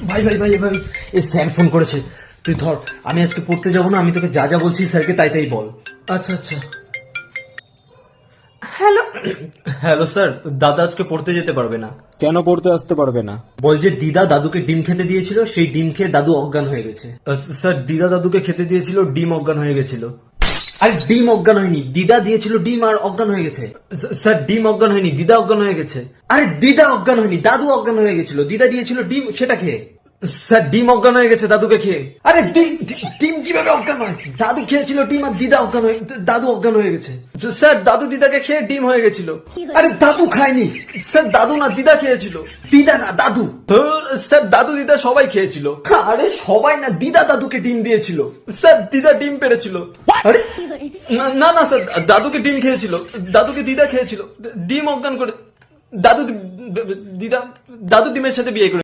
ভাই ভাই ভাই ভাই, এই স্যার ফোন করেছে। তুই ধর, আমি আজকে পড়তে যাবো না, আমি তোকে যা যা বলছি স্যারকে তাই তাই বল। আচ্ছা আচ্ছা। হ্যালো হ্যালো স্যার, দাদা আজকে পড়তে যেতে পারবে না। কেন পড়তে আসতে পারবে না? বল যে দিদা দাদুকে ডিম খেতে দিয়েছিল, সেই ডিম খেয়ে দাদু অজ্ঞান হয়ে গেছে। স্যার, দিদা দাদুকে খেতে দিয়েছিল, ডিম অজ্ঞান হয়ে গেছিল। আরে ডিম অজ্ঞান হয়নি, দিদা দিয়েছিল ডিম আর অজ্ঞান হয়ে গেছে। স্যার, ডিম অজ্ঞান হয়নি, দিদা অজ্ঞান হয়ে গেছে। আরে দিদা অজ্ঞান হয়নি, দাদু অজ্ঞান হয়ে গেছিল, দিদা দিয়েছিল ডিম, সেটা খেয়ে। স্যার, ডিম অজ্ঞান হয়ে গেছে দাদুকে খেয়ে। আরে ডিম কিভাবে অজ্ঞান হয়? দাদু খেয়েছিল ডিম আর দিদা অজ্ঞান হয়ে, দাদু অজ্ঞান হয়ে গেছে। স্যার, দাদু দিদাকে খেয়ে ডিম হয়ে গেছিল। আরে দাদু খায়নি স্যার, দাদু না দিদা খেয়েছিল। দিদা না দাদু। ধুর, স্যার দাদু দিদা সবাই খেয়েছিল। আরে সবাই না, দিদা দাদুকে ডিম দিয়েছিল। স্যার, দিদা ডিম পেড়েছিল। আরে না না স্যার, দাদুকে ডিম খেয়েছিল, দাদুকে দিদা খেয়েছিল, ডিম অজ্ঞান করে। দাদু দিদা, দাদু ডিমের সাথে বিয়ে করে